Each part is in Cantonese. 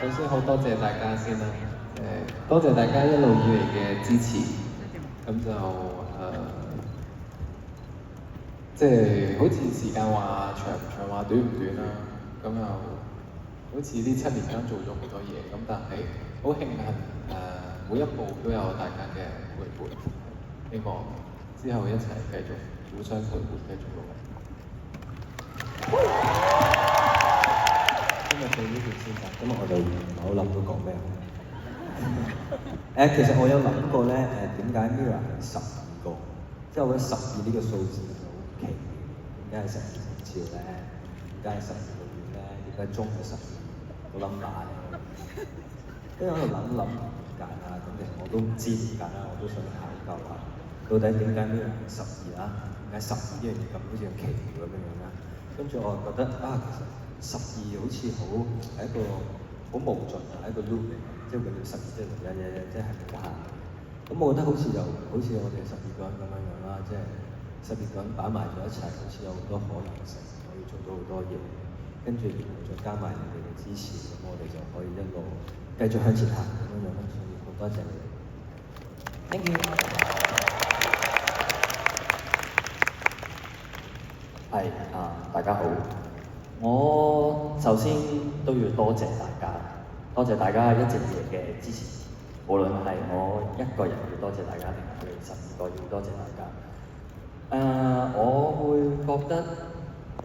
首先好多謝大家先啦，多謝大家一路以嚟嘅支持，咁就即係好似時間話長唔長話短唔短啦，咁又好似呢7年間做咗好多嘢，咁但係好慶幸每一步都有大家嘅陪伴，希望之後一齊繼續互相陪伴，繼續努力。今日對呢段先生，咁我哋唔係好諗到講咩。其實我有諗過咧，點解 Mirror 係12個？即係我覺得12呢個數字好奇妙，點解係12生肖咧？點解係12個月咧？點解中係12個 number 咧？跟住我喺度諗點解啦，咁其實我都唔知點解啦，我都想考究下，到底點解 Mirror 係12啦？點解12呢樣嘢咁好似咁奇妙咁樣啦？跟住我覺得其實12好似係一個好無盡嘅一個 loop 嚟，即係永遠12即係日即係無限。咁我覺得好似我哋12個人咁樣啦，即係12個人擺埋咗一齊，好似有好多可能性，可以做到好多嘢。跟住然後再加埋你哋嘅支持，咁我哋就可以一路繼續向前行咁樣啦。所以好多謝你哋。Thank you。大家好。我首先都要多謝大家，多謝大家一直以嚟嘅支持。無論係我一個人要多謝大家，定係我哋12個要多謝大家。我會覺得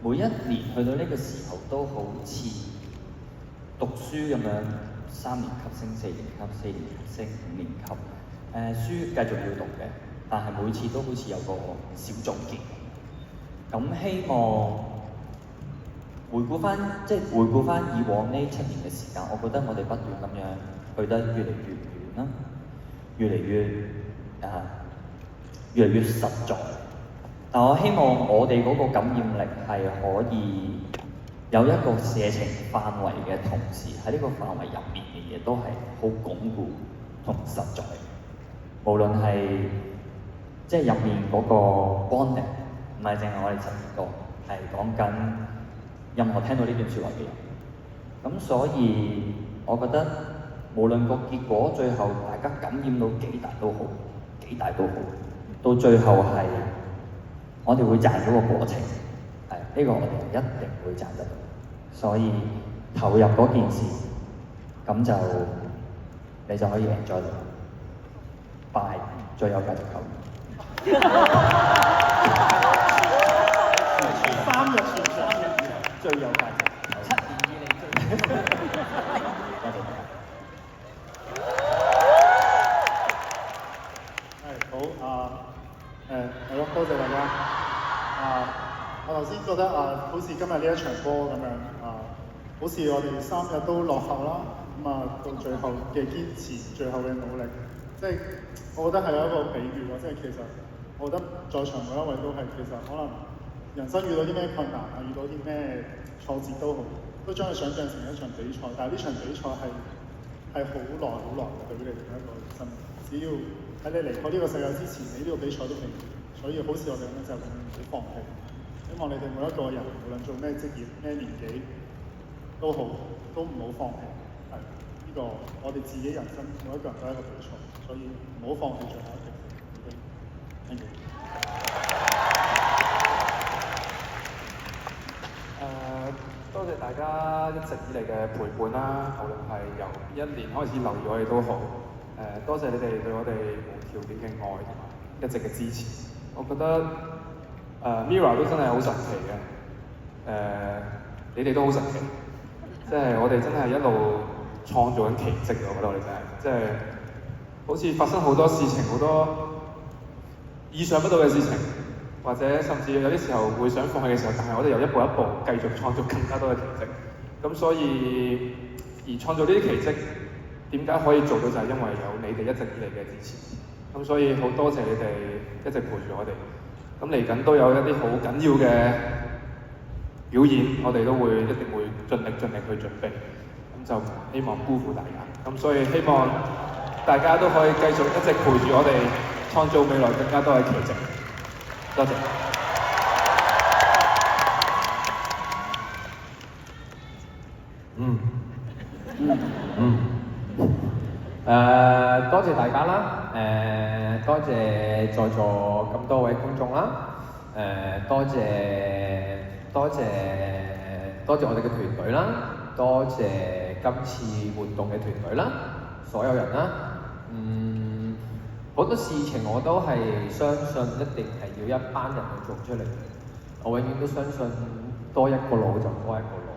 每一年去到呢個時候都好似讀書咁樣，3年級升4年級，4年級升5年級。書繼續要讀嘅，但係每次都好似有個小總結。咁希望回顧翻以往呢7年嘅時間，我覺得我哋不斷咁樣去得越嚟越遠啦，越嚟越實在。但我希望我哋嗰個感染力係可以有一個射程範圍嘅同時，喺呢個範圍入面嘅嘢都係好鞏固同實在。無論係即係入面嗰個 bonding， 唔係淨係我哋12個，係講緊任何聽到呢段説話嘅人。咁所以我覺得無論個結果最後大家感染到幾大都好，到最後係我哋會賺咗個過程，呢個我哋一定會賺得到。所以投入嗰件事，咁就你就可以 enjoy 到。拜，最有價值球員。3日最有價值，7年以嚟最。多謝大家。係咯，多謝大家。我頭先覺得好似今日呢一場波咁樣好似我哋3日都落後啦，到最後嘅堅持，最後嘅努力，即係我覺得係有一個比喻咯，即係其實我覺得在場每一位都係其實可能人生遇到啲咩困難遇到啲咩挫折都好，都將佢想象成一場比賽，但係呢場比賽係好耐對於你哋一個生命，只要喺你離開呢個世界之前，你呢個比賽都未完，所以好似我哋咁樣就永遠唔好放棄。希望你哋每一個人，無論做咩職業、咩年紀都好，都唔好放棄。呢個我哋自己人生每一個人都係一個比賽，所以唔好放棄最後一擊。Thank you。多謝大家一直以嚟嘅陪伴啦，無論係由1年開始留意我哋都好，多謝你哋對我哋無條件嘅愛同埋一直嘅支持。我覺得Mirror 都真係好神奇嘅，你哋都好神奇，即係我哋真係一路創造緊奇蹟，我覺得我哋真係，即係好似發生好多事情，好多意想不到嘅事情。或者甚至有啲時候會想放棄嘅時候，但係我哋又一步一步繼續創造更加多嘅奇蹟。咁所以而創造呢啲奇蹟點解可以做到，就係因為有你哋一直以嚟嘅支持。咁所以好多謝你哋一直陪住我哋。咁嚟緊都有一啲好緊要嘅表演，我哋都一定會盡力去準備。咁就希望辜負大家。咁所以希望大家都可以繼續一直陪住我哋，創造未來更加多嘅奇蹟。多謝。多謝大家啦，多謝在座咁多位觀眾啦，多謝我哋嘅團隊啦，多謝今次活動嘅團隊啦，所有人啦，好多事情我都係相信一定係要一班人去做出嚟嘅，我永遠都相信多一個腦就多一個腦，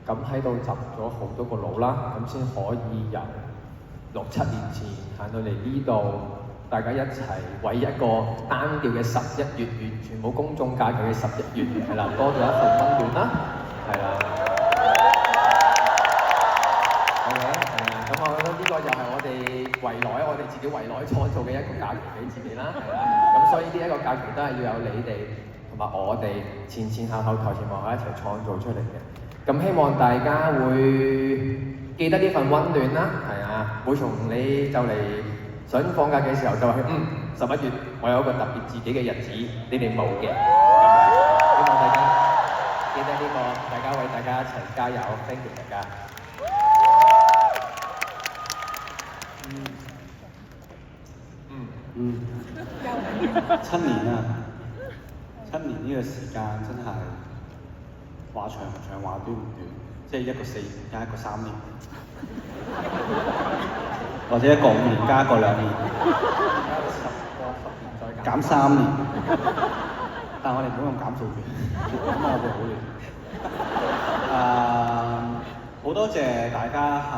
咁喺度集咗好多個腦啦，咁先可以由6、7年前行到嚟呢度，大家一齊為一個單調嘅11月，完全冇公眾假期嘅11月，係啦，多咗一份溫暖啦，係啦。OK，咁我覺得呢個又係我哋我哋自己圍內創造嘅一個假期俾自己啦，係啦。咁所以呢一個假期都係要有你哋同埋我哋前後台前幕後一齊創造出嚟嘅。咁希望大家會記得呢份溫暖啦，係啊，每逢你就嚟想放假嘅時候就話11月我有一個特別自己嘅日子，你哋冇嘅，希望大家記得呢個，大家為大家一齊加油 ，thank you 大家。7年啊，7年呢個時間真係話長唔長，話短唔短，即係一個4年加一個3年，或者一個5年加一個2年，減3年。但我哋唔好用減數住，咁我會好亂。好多謝大家喺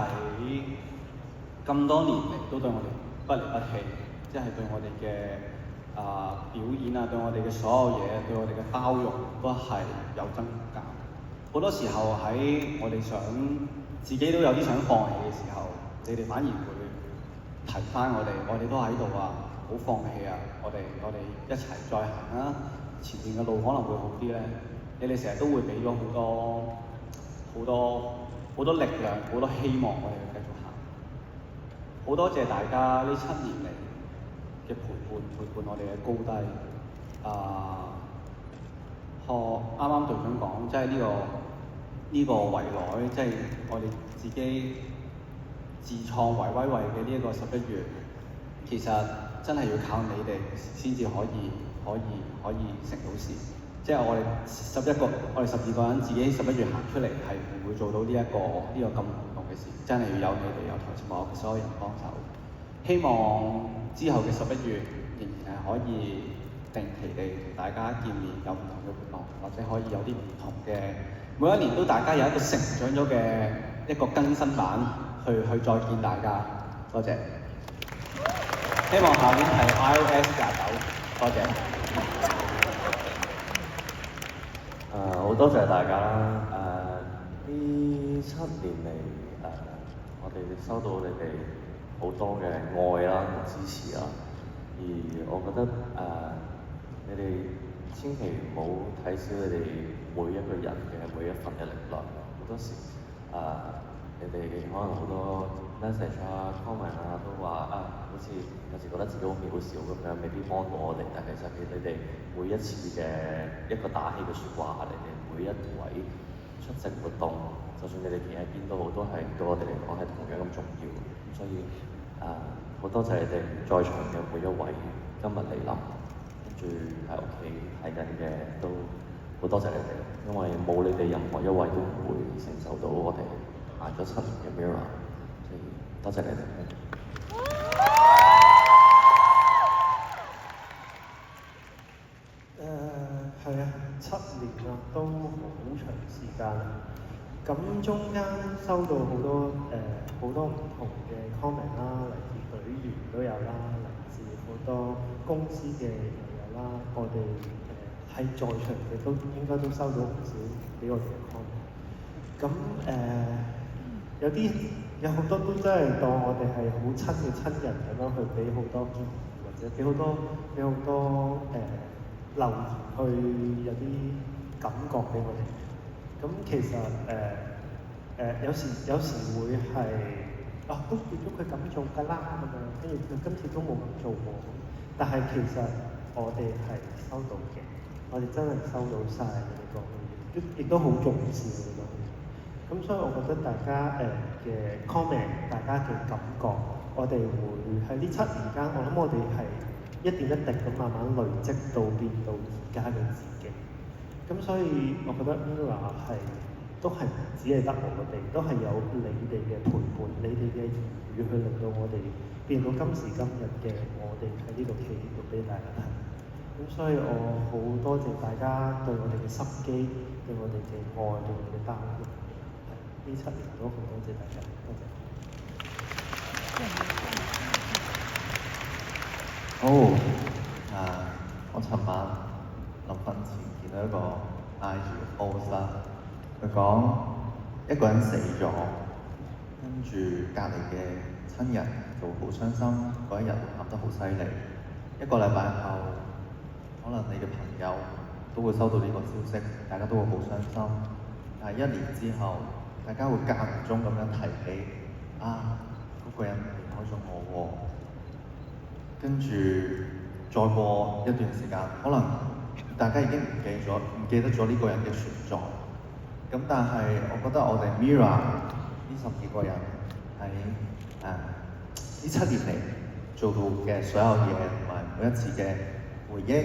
咁多年嚟都對我哋不離不棄，即係對我哋嘅表演啊，對我哋嘅所有嘢，對我哋嘅包容都係有增無減。好多時候喺我哋自己都有啲想放棄嘅時候，你哋反而會提翻我哋都喺度啊，唔好放棄啊！我哋一齊再行啦，前面嘅路可能會好啲咧。你哋成日都會俾咗好多力量，好多希望我哋去繼續行。好多謝大家呢7年嚟嘅陪伴我哋嘅高低。學啱啱隊長講，即係呢個圍內，即係我哋自己自創圍威喂嘅呢一個11月，其實真係要靠你哋先至可以成到事。即係我哋12個人自己11月行出嚟，係唔會做到呢個咁活動嘅事。真係要有你哋有台前幕後嘅所有人幫手。希望之後嘅11月仍然係可以定期地同大家見面，有唔同嘅活動，或者可以有啲唔同嘅，每一年都大家有一個成長咗嘅一個更新版，去再見大家。多謝。希望下年係 iOS 29。多謝。好多謝大家啦！呢7年嚟我哋收到你哋好多嘅愛啦同支持啦，而我覺得你哋千祈唔好睇小你哋每一個人嘅每一份嘅力量。好多時你哋可能好多 message 啊、comment 啊都話好似有時覺得自己好渺小咁樣，未必幫到我哋。但其實你哋每一次嘅一個打氣嘅説話，你哋每一位出席活動，就算你哋企喺邊都好，都係對我哋嚟講係同樣咁重要。所以好多謝你哋在場嘅每一位今日嚟臨，跟住喺屋企睇緊嘅都好多謝你哋，因為冇你哋任何一位都唔會承受到我哋行咗7年嘅 Mirror， 所以多謝你哋。係啊，7年啦，都好長時間啦。咁中間收到好多唔同嘅 comment 啦，嚟自隊員都有啦，嚟自好多公司嘅又有啦。我哋喺在場嘅都應該都收到唔少俾我哋嘅 comment。咁有好多都真係當我哋係好親嘅親人咁樣去俾好多建議，或者俾好多留言去有啲感覺俾我哋。咁其實有時會係都見到佢咁做㗎啦咁樣，跟住佢今次都冇咁做喎。但係其實我哋係收到嘅，我哋真係收到晒你哋講嘅嘢，亦都好重視你哋講嘅嘢。咁所以我覺得大家嘅 comment 大家嘅感覺，我哋會喺呢7年間，我諗我哋係一點一滴咁慢慢累積到變到而家嘅自己。咁所以我覺得 Mirror 係都係唔只係得我哋，都係有你哋嘅陪伴，你哋嘅言語去令到我哋變到今時今日嘅我哋喺呢度企喺度俾大家睇。咁所以我好多謝大家對我哋嘅心機，對我哋嘅愛，對我哋嘅擔顧。呢7年都好多謝大家，多謝。好我尋晚臨瞓前見到一個 IG post 啦，佢講一個人死咗，跟住隔離嘅親人就好傷心，嗰一日會喊得好犀利。1個禮拜後，可能你嘅朋友都會收到呢個消息，大家都會好傷心。但係1年之後，大家會間唔中咁樣提起嗰個人離開咗我喎。跟住再過一段時間，可能大家已經唔記得咗呢個人嘅存在。咁但係我覺得我哋 Mirror 呢12個人喺呢7年嚟做到嘅所有嘢，同埋每一次嘅回憶，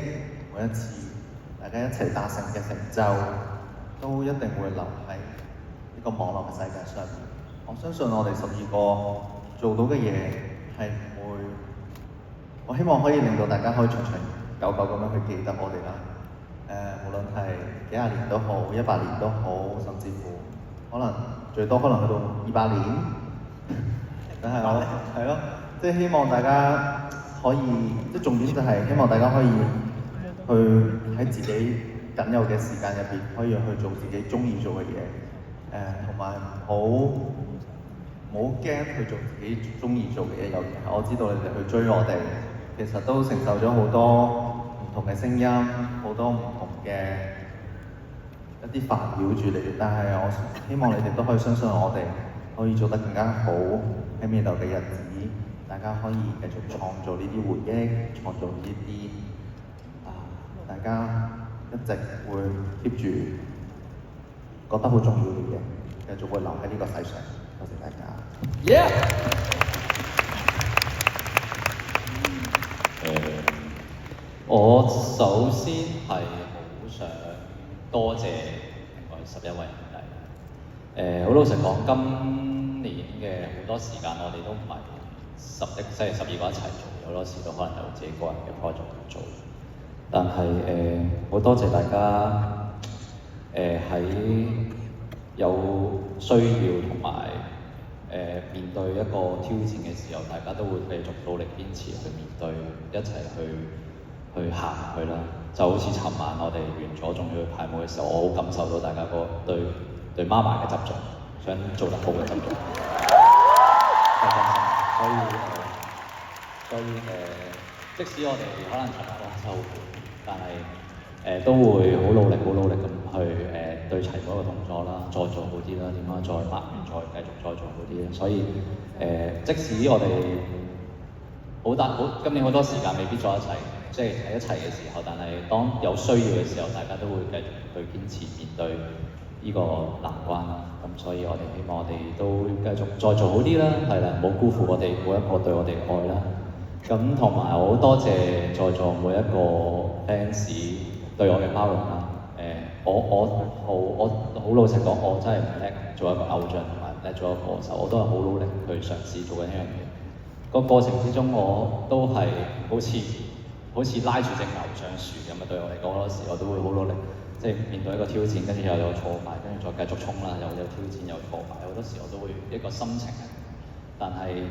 每一次大家一齊達成嘅成就，都一定會留喺呢個網絡嘅世界上面。我相信我哋12個做到嘅嘢係唔會，我希望可以令到大家可以長長久久咁樣去記得我哋啦。無論係幾廿年都好，100年都好，甚至乎可能最多可能去到200年。但係我係咯，即係希望大家可以，即係重點就係希望大家可以去喺自己僅有嘅時間入邊，可以去做自己中意做嘅嘢。同埋唔好驚去做自己中意做嘅嘢。尤其係我知道你哋去追我哋，其實都承受咗好多唔同嘅聲音，好多唔同嘅一啲煩擾住你哋。但係我希望你哋都可以相信我哋，可以做得更加好。喺未來嘅日子，大家可以繼續創造呢啲回憶，創造呢啲大家一直會 keep 住覺得好重要嘅嘢，繼續會留喺呢個世上。多謝大家。我首先係好想多謝另外11位兄弟。好老實講，今年嘅好多時間我哋都唔係即係12個一齊做，好多時都可能有自己個人嘅 project 做。但係好多謝大家喺有需要同埋面對一個挑戰嘅時候，大家都會繼續努力堅持去面對，一齊去行去啦。就好似尋晚我哋完咗，仲要去排舞嘅時候，我好感受到大家個對媽媽嘅執着，想做得好嘅執着。所以即使我哋可能尋日講得好攰，但係都會好努力咁去對齊每一個動作啦，再做好啲啦，點樣再抹完再繼續再做好啲啦。所以即使我哋今年好多時間未必在一齊，即係喺一齊嘅時候，但係當有需要嘅時候，大家都會繼續去堅持面對呢個難關啦。咁所以我哋希望我哋都繼續再做好啲啦，係啦，唔好辜負我哋每一個對我哋嘅愛啦。咁同埋我好多謝在座每一個 fans 對我嘅包容啦。我好老實講，我真係唔叻做一個偶像，同埋唔叻做一個歌手，我都係好努力去嘗試做緊一樣嘢。個過程之中，我都係好似拉住隻牛上樹咁啊！對我嚟講，好多時我都會好努力，即係面對一個挑戰，跟住又有挫敗，跟住再繼續衝啦，又有挑戰又挫敗，好多時我都會一個心情。但係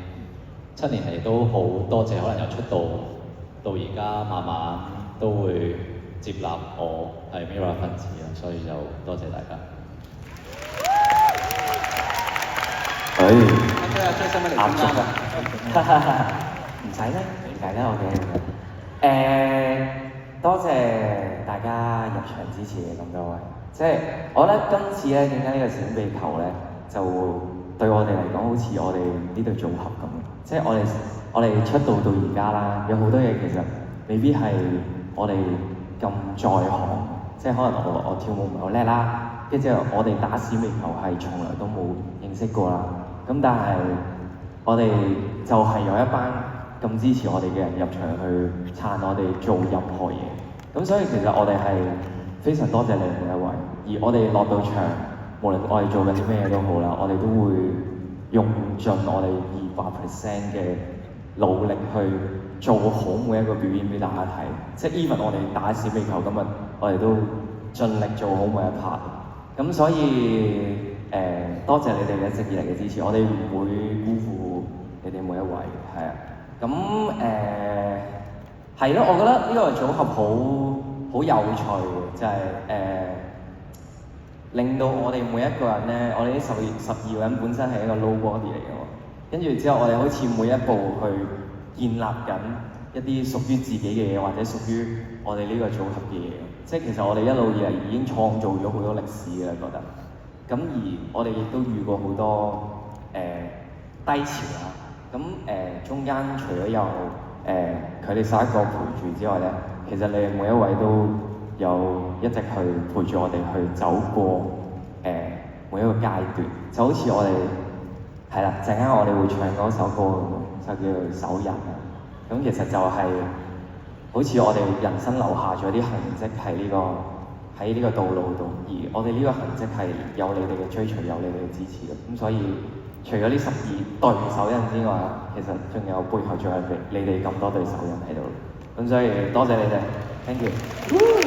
7年嚟都好多謝，可能由出道到而家，慢慢都會接納我係 Mirror 分子啊，所以就多謝大家。壓軸啊！唔使啦，我哋多謝大家入場支持嘅咁多位。即係我覺得今次咧，點解呢個閃避球咧，就對我哋嚟講好似我哋呢對組合咁。即係我哋出道到而家啦，有好多嘢其實未必係我哋咁在行。即係可能我跳舞唔係好叻啦，跟住之後我哋打閃避球係從來都冇認識過啦。咁但係我哋就係有一班咁支持我哋嘅人入場去撐我哋做任何嘢。咁所以其實我哋係非常多謝你哋每一位，而我哋落到場，無論我哋做緊啲咩嘢都好啦，我哋都會用盡我哋200% 嘅努力去做好每一個表演俾大家睇。即係 even 我哋打小皮球今日，我哋都盡力做好每一 part。咁所以多謝你哋一直以嚟嘅支持，我哋唔會辜負你哋每一位，係啊。咁係咯，我覺得呢個組合好有趣嘅，就係令到我哋每一個人咧，我哋呢12個人本身係一個 nobody 嚟嘅喎，跟住之後我哋好似每一步去建立緊一啲屬於自己嘅嘢，或者屬於我哋呢個組合嘅嘢。即係其實我哋一路以嚟已經創造咗好多歷史嘅，覺得。咁而我哋亦都遇過好多低潮啦。咁中間除咗有佢哋11個陪住之外咧，其實你哋每一位都有一直去陪住我哋去走過每一個階段，就好似我哋係啦，陣間我哋會唱嗰首歌就叫做《手印》啊。咁其實就係好似我哋人生留下咗啲痕跡喺呢個道路度，而我哋呢個痕跡係有你哋嘅追隨，有你哋嘅支持嘅。咁所以除咗呢12對手印之外，其實仲有背後仲有你哋咁多對手印喺度。咁所以多謝你哋 ，thank you。